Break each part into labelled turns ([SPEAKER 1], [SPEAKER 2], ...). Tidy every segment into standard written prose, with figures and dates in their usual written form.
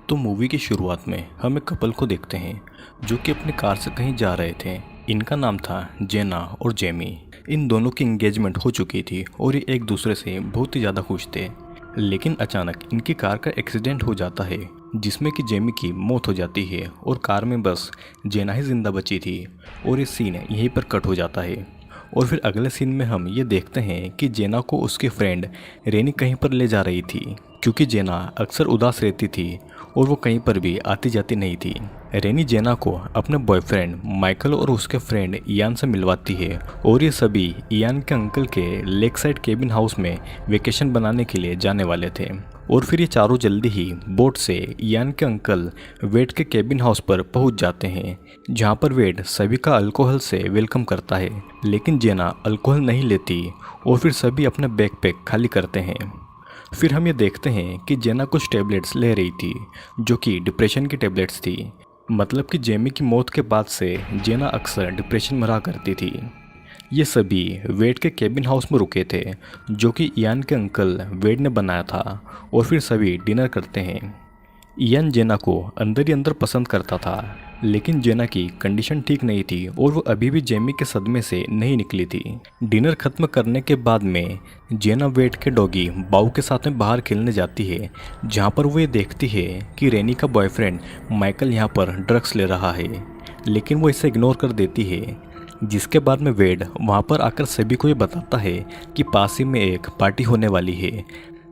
[SPEAKER 1] तो मूवी की शुरुआत में हम एक कपल को देखते हैं जो कि अपनी कार से कहीं जा रहे थे। इनका नाम था जेना और जेमी। इन दोनों की एंगेजमेंट हो चुकी थी और ये एक दूसरे से बहुत ही ज़्यादा खुश थे। लेकिन अचानक इनकी कार का एक्सीडेंट हो जाता है जिसमें कि जेमी की मौत हो जाती है और कार में बस जेना ही जिंदा बची थी। और ये सीन यहीं पर कट हो जाता है। और फिर अगले सीन में हम ये देखते हैं कि जेना को उसकी फ्रेंड रेनी कहीं पर ले जा रही थी, क्योंकि जेना अक्सर उदास रहती थी और वो कहीं पर भी आती जाती नहीं थी। रेनी जेना को अपने बॉयफ्रेंड माइकल और उसके फ्रेंड इयान से मिलवाती है और ये सभी इयान के अंकल के लेक साइड केबिन हाउस में वेकेशन बनाने के लिए जाने वाले थे। और फिर ये चारों जल्दी ही बोट से इयान के अंकल वेड के केबिन हाउस पर पहुंच जाते हैं, जहां पर वेड सभी का अल्कोहल से वेलकम करता है। लेकिन जेना अल्कोहल नहीं लेती और फिर सभी अपना बैकपैक खाली करते हैं। फिर हम ये देखते हैं कि जेना कुछ टेबलेट्स ले रही थी जो कि डिप्रेशन की टेबलेट्स थी। मतलब कि जेमी की मौत के बाद से जेना अक्सर डिप्रेशन में रहा करती थी। ये सभी वेड के केबिन हाउस में रुके थे जो कि इयान के अंकल वेड ने बनाया था। और फिर सभी डिनर करते हैं। इयान जेना को अंदर ही अंदर पसंद करता था, लेकिन जेना की कंडीशन ठीक नहीं थी और वो अभी भी जेमी के सदमे से नहीं निकली थी। डिनर खत्म करने के बाद में जेना वेड के डॉगी बाऊ के साथ में बाहर खेलने जाती है, जहाँ पर वो ये देखती है कि रेनी का बॉयफ्रेंड माइकल यहाँ पर ड्रग्स ले रहा है, लेकिन वो इसे इग्नोर कर देती है। जिसके बाद में वेड वहाँ पर आकर सभी को ये बताता है कि पास ही में एक पार्टी होने वाली है,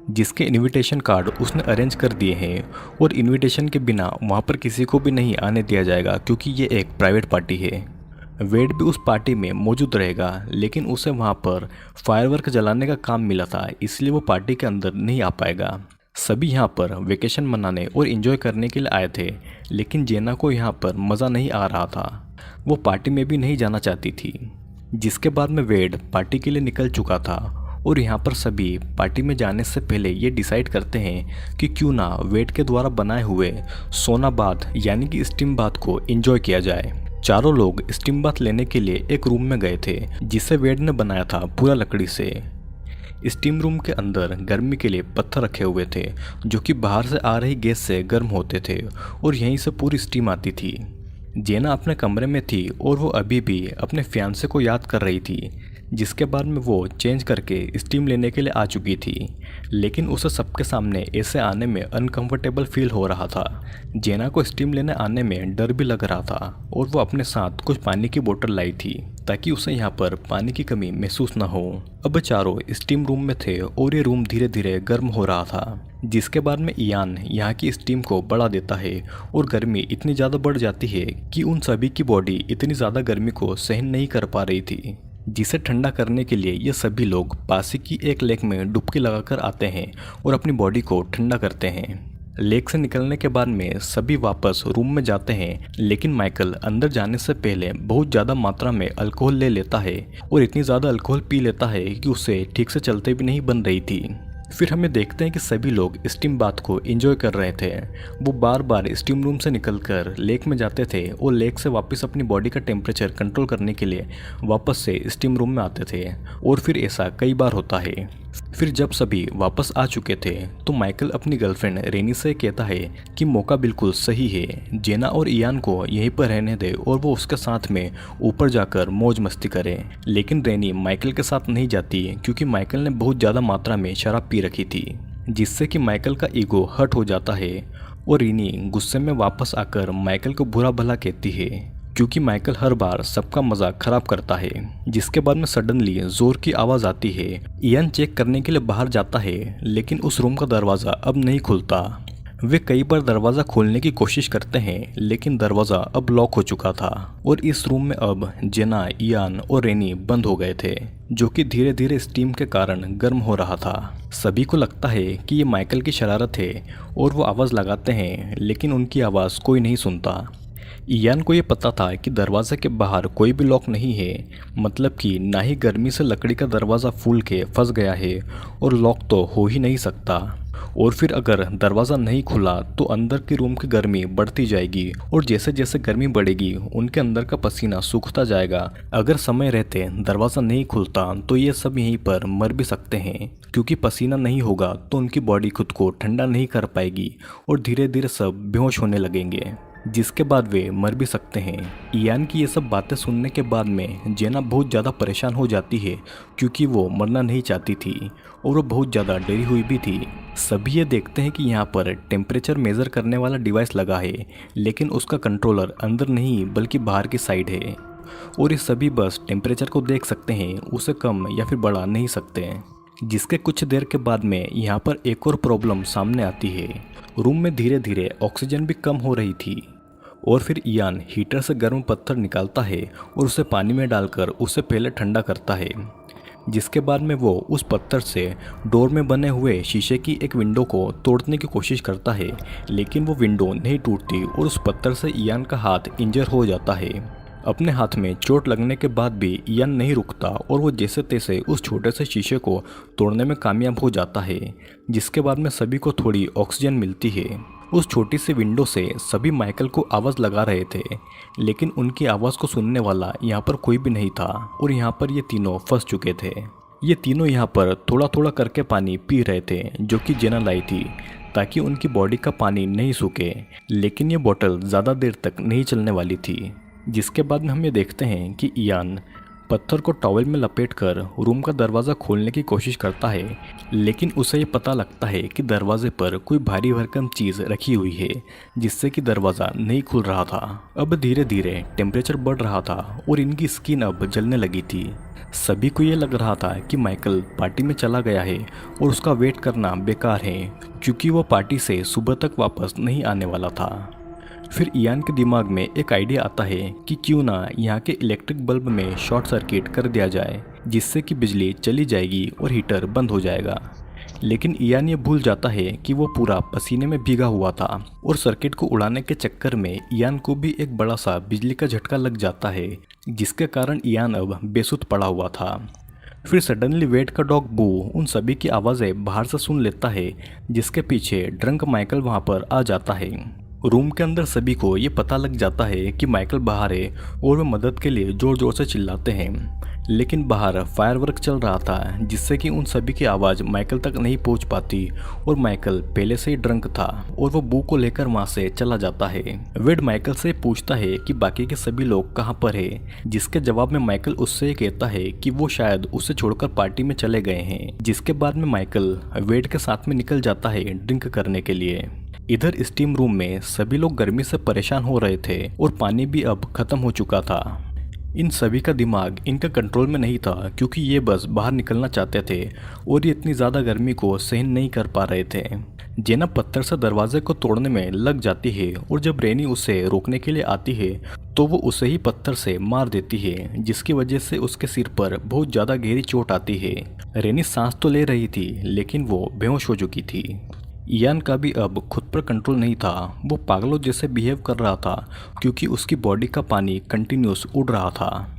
[SPEAKER 1] जिसके इनविटेशन कार्ड उसने अरेंज कर दिए हैं और इनविटेशन के बिना वहाँ पर किसी को भी नहीं आने दिया जाएगा, क्योंकि ये एक प्राइवेट पार्टी है। वेड भी उस पार्टी में मौजूद रहेगा, लेकिन उसे वहाँ पर फायरवर्क जलाने का काम मिला था, इसलिए वो पार्टी के अंदर नहीं आ पाएगा। सभी यहाँ पर वेकेशन मनाने और एंजॉय करने के लिए आए थे, लेकिन जेना को यहाँ पर मज़ा नहीं आ रहा था। वो पार्टी में भी नहीं जाना चाहती थी। जिसके बाद में वेड पार्टी के लिए निकल चुका था और यहाँ पर सभी पार्टी में जाने से पहले ये डिसाइड करते हैं कि क्यों ना वेड के द्वारा बनाए हुए सोना बाथ यानी कि स्टीम बाथ को एंजॉय किया जाए। चारों लोग स्टीम बाथ लेने के लिए एक रूम में गए थे जिसे वेड ने बनाया था पूरा लकड़ी से। स्टीम रूम के अंदर गर्मी के लिए पत्थर रखे हुए थे जो कि बाहर से आ रही गैस से गर्म होते थे और यहीं से पूरी स्टीम आती थी। जेना अपने कमरे में थी और वो अभी भी अपने फियांसे को याद कर रही थी, जिसके बाद में वो चेंज करके स्टीम लेने के लिए आ चुकी थी। लेकिन उसे सबके सामने ऐसे आने में अनकंफर्टेबल फील हो रहा था। जेना को स्टीम लेने आने में डर भी लग रहा था और वो अपने साथ कुछ पानी की बोतल लाई थी ताकि उसे यहाँ पर पानी की कमी महसूस न हो। अब चारों स्टीम रूम में थे और ये रूम धीरे धीरे गर्म हो रहा था। जिसके बाद में इयान यहाँ की स्टीम को बढ़ा देता है और गर्मी इतनी ज़्यादा बढ़ जाती है कि उन सभी की बॉडी इतनी ज़्यादा गर्मी को सहन नहीं कर पा रही थी, जिसे ठंडा करने के लिए ये सभी लोग पास ही की एक लेक में डुबकी लगाकर आते हैं और अपनी बॉडी को ठंडा करते हैं। लेक से निकलने के बाद में सभी वापस रूम में जाते हैं, लेकिन माइकल अंदर जाने से पहले बहुत ज़्यादा मात्रा में अल्कोहल ले लेता है और इतनी ज़्यादा अल्कोहल पी लेता है कि उसे ठीक से चलते भी नहीं बन रही थी। फिर हमें देखते हैं कि सभी लोग स्टीम बाथ को एंजॉय कर रहे थे। वो बार बार स्टीम रूम से निकलकर लेक में जाते थे और लेक से वापस अपनी बॉडी का टेम्परेचर कंट्रोल करने के लिए वापस से स्टीम रूम में आते थे और फिर ऐसा कई बार होता है। फिर जब सभी वापस आ चुके थे तो माइकल अपनी गर्लफ्रेंड रेनी से कहता है कि मौका बिल्कुल सही है, जेना और इयान को यहीं पर रहने दे और वो उसके साथ में ऊपर जाकर मौज मस्ती करे। लेकिन रेनी माइकल के साथ नहीं जाती क्योंकि माइकल ने बहुत ज़्यादा मात्रा में शराब पी रखी थी, जिससे कि माइकल का ईगो हर्ट हो जाता है और रेनी गुस्से में वापस आकर माइकल को बुरा भला कहती है, क्योंकि माइकल हर बार सबका मजाक खराब करता है। जिसके बाद में सडनली जोर की आवाज़ आती है। इयान चेक करने के लिए बाहर जाता है, लेकिन उस रूम का दरवाज़ा अब नहीं खुलता। वे कई बार दरवाज़ा खोलने की कोशिश करते हैं, लेकिन दरवाज़ा अब लॉक हो चुका था और इस रूम में अब जेना, इयान और रेनी बंद हो गए थे, जो कि धीरे धीरे स्टीम के कारण गर्म हो रहा था। सभी को लगता है कि ये माइकल की शरारत है और वो आवाज़ लगाते हैं, लेकिन उनकी आवाज़ कोई नहीं सुनता। इयान को ये पता था कि दरवाजे के बाहर कोई भी लॉक नहीं है, मतलब कि ना ही गर्मी से लकड़ी का दरवाज़ा फूल के फंस गया है और लॉक तो हो ही नहीं सकता। और फिर अगर दरवाज़ा नहीं खुला तो अंदर के रूम की गर्मी बढ़ती जाएगी और जैसे जैसे गर्मी बढ़ेगी उनके अंदर का पसीना सूखता जाएगा। अगर समय रहते दरवाज़ा नहीं खुलता तो ये सब यहीं पर मर भी सकते हैं, क्योंकि पसीना नहीं होगा तो उनकी बॉडी खुद को ठंडा नहीं कर पाएगी और धीरे धीरे सब बेहोश होने लगेंगे, जिसके बाद वे मर भी सकते हैं। इयान की ये सब बातें सुनने के बाद में जेना बहुत ज़्यादा परेशान हो जाती है, क्योंकि वो मरना नहीं चाहती थी और वो बहुत ज़्यादा डरी हुई भी थी। सभी ये देखते हैं कि यहाँ पर टेम्परेचर मेज़र करने वाला डिवाइस लगा है, लेकिन उसका कंट्रोलर अंदर नहीं बल्कि बाहर की साइड है और ये सभी बस टेम्परेचर को देख सकते हैं, उसे कम या फिर बढ़ा नहीं सकते। जिसके कुछ देर के बाद में यहाँ पर एक और प्रॉब्लम सामने आती है। रूम में धीरे धीरे ऑक्सीजन भी कम हो रही थी और फिर इयान हीटर से गर्म पत्थर निकालता है और उसे पानी में डालकर उसे पहले ठंडा करता है, जिसके बाद में वो उस पत्थर से डोर में बने हुए शीशे की एक विंडो को तोड़ने की कोशिश करता है, लेकिन वो विंडो नहीं टूटती और उस पत्थर से इयान का हाथ इंजर हो जाता है। अपने हाथ में चोट लगने के बाद भी इयान नहीं रुकता और वो जैसे तैसे उस छोटे से शीशे को तोड़ने में कामयाब हो जाता है, जिसके बाद में सभी को थोड़ी ऑक्सीजन मिलती है। उस छोटी सी विंडो से सभी माइकल को आवाज़ लगा रहे थे, लेकिन उनकी आवाज़ को सुनने वाला यहाँ पर कोई भी नहीं था और यहाँ पर ये तीनों फंस चुके थे। ये तीनों यहाँ पर थोड़ा थोड़ा करके पानी पी रहे थे, जो कि जेना लाई थी ताकि उनकी बॉडी का पानी नहीं सूखे, लेकिन ये बोतल ज़्यादा देर तक नहीं चलने वाली थी। जिसके बाद में हम ये देखते हैं कि इयान पत्थर को टॉवल में लपेटकर रूम का दरवाज़ा खोलने की कोशिश करता है, लेकिन उसे ये पता लगता है कि दरवाजे पर कोई भारी भरकम चीज़ रखी हुई है, जिससे कि दरवाज़ा नहीं खुल रहा था। अब धीरे धीरे टेम्परेचर बढ़ रहा था और इनकी स्किन अब जलने लगी थी। सभी को ये लग रहा था कि माइकल पार्टी में चला गया है और उसका वेट करना बेकार है, क्योंकि वो पार्टी से सुबह तक वापस नहीं आने वाला था। फिर इयान के दिमाग में एक आइडिया आता है कि क्यों ना यहाँ के इलेक्ट्रिक बल्ब में शॉर्ट सर्किट कर दिया जाए, जिससे कि बिजली चली जाएगी और हीटर बंद हो जाएगा। लेकिन इयान ये भूल जाता है कि वो पूरा पसीने में भीगा हुआ था और सर्किट को उड़ाने के चक्कर में इयान को भी एक बड़ा सा बिजली का झटका लग जाता है, जिसके कारण इयान अब बेसुध पड़ा हुआ था। फिर सडनली वेट का डॉग बू उन सभी की आवाज़ें बाहर से सुन लेता है, जिसके पीछे ड्रंक माइकल वहाँ पर आ जाता है। रूम के अंदर सभी को ये पता लग जाता है कि माइकल बाहर है और वे मदद के लिए ज़ोर ज़ोर से चिल्लाते हैं, लेकिन बाहर फायरवर्क चल रहा था, जिससे कि उन सभी की आवाज़ माइकल तक नहीं पहुंच पाती और माइकल पहले से ही ड्रंक था और वो बू को लेकर वहाँ से चला जाता है। वेड माइकल से पूछता है कि बाकी के सभी लोग कहाँ पर है, जिसके जवाब में माइकल उससे कहता है कि वो शायद उसे छोड़कर पार्टी में चले गए हैं। जिसके बाद में माइकल वेड के साथ में निकल जाता है ड्रिंक करने के लिए। इधर स्टीम रूम में सभी लोग गर्मी से परेशान हो रहे थे और पानी भी अब खत्म हो चुका था। इन सभी का दिमाग इनका कंट्रोल में नहीं था, क्योंकि ये बस बाहर निकलना चाहते थे और ये इतनी ज़्यादा गर्मी को सहन नहीं कर पा रहे थे। जेना पत्थर से दरवाजे को तोड़ने में लग जाती है और जब रेनी उसे रोकने के लिए आती है तो वो उसे ही पत्थर से मार देती है, जिसकी वजह से उसके सिर पर बहुत ज़्यादा गहरी चोट आती है। रेनी सांस तो ले रही थी, लेकिन वो बेहोश हो चुकी थी। इयान का भी अब खुद पर कंट्रोल नहीं था, वो पागलों जैसे बिहेव कर रहा था, क्योंकि उसकी बॉडी का पानी कंटिन्यूस उड़ रहा था।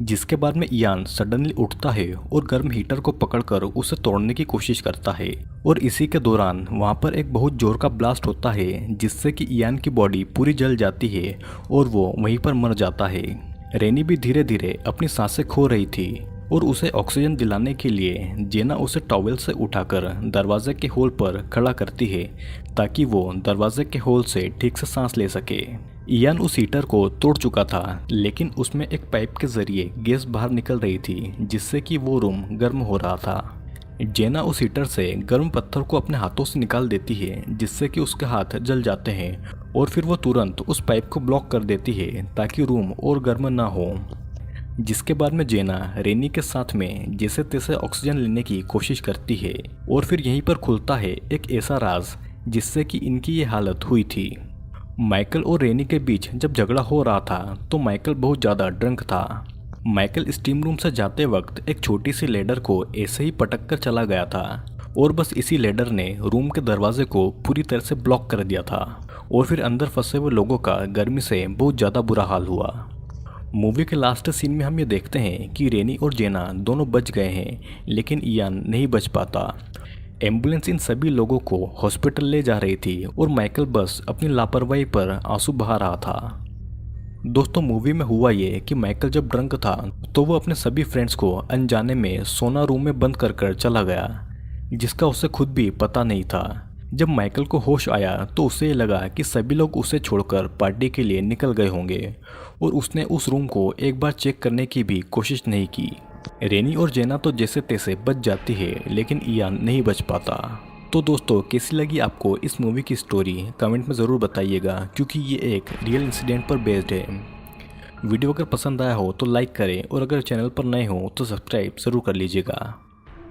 [SPEAKER 1] जिसके बाद में इयान सडनली उठता है और गर्म हीटर को पकड़कर उसे तोड़ने की कोशिश करता है और इसी के दौरान वहाँ पर एक बहुत जोर का ब्लास्ट होता है, जिससे कि इयान की बॉडी पूरी जल जाती है और वो वहीं पर मर जाता है। रेनी भी धीरे धीरे अपनी सांसें खो रही थी और उसे ऑक्सीजन दिलाने के लिए जेना उसे टॉवेल से उठाकर दरवाजे के होल पर खड़ा करती है, ताकि वो दरवाजे के होल से ठीक से सांस ले सके। इयान उस हीटर को तोड़ चुका था, लेकिन उसमें एक पाइप के जरिए गैस बाहर निकल रही थी, जिससे कि वो रूम गर्म हो रहा था। जेना उस हीटर से गर्म पत्थर को अपने हाथों से निकाल देती है, जिससे कि उसके हाथ जल जाते हैं और फिर वो तुरंत उस पाइप को ब्लॉक कर देती है ताकि रूम और गर्म ना हो। जिसके बाद में जेना रेनी के साथ में जैसे तैसे ऑक्सीजन लेने की कोशिश करती है और फिर यहीं पर खुलता है एक ऐसा राज जिससे कि इनकी ये हालत हुई थी। माइकल और रेनी के बीच जब झगड़ा हो रहा था तो माइकल बहुत ज़्यादा ड्रंक था। माइकल स्टीम रूम से जाते वक्त एक छोटी सी लेडर को ऐसे ही पटक कर चला गया था और बस इसी लेडर ने रूम के दरवाजे को पूरी तरह से ब्लॉक कर दिया था और फिर अंदर फंसे हुए लोगों का गर्मी से बहुत ज़्यादा बुरा हाल हुआ। मूवी के लास्ट सीन में हम ये देखते हैं कि रेनी और जेना दोनों बच गए हैं, लेकिन इयान नहीं बच पाता। एम्बुलेंस इन सभी लोगों को हॉस्पिटल ले जा रही थी और माइकल बस अपनी लापरवाही पर आंसू बहा रहा था। दोस्तों मूवी में हुआ ये कि माइकल जब ड्रंक था तो वो अपने सभी फ्रेंड्स को अनजाने में सोना रूम में बंद कर कर चला गया, जिसका उसे खुद भी पता नहीं था। जब माइकल को होश आया तो उसे ये लगा कि सभी लोग उसे छोड़कर पार्टी के लिए निकल गए होंगे और उसने उस रूम को एक बार चेक करने की भी कोशिश नहीं की। रेनी और जेना तो जैसे तैसे बच जाती है लेकिन इयान नहीं बच पाता। तो दोस्तों कैसी लगी आपको इस मूवी की स्टोरी कमेंट में ज़रूर बताइएगा, क्योंकि ये एक रियल इंसिडेंट पर बेस्ड है। वीडियो अगर पसंद आया हो तो लाइक करें और अगर चैनल पर नए हो तो सब्सक्राइब ज़रूर कर लीजिएगा।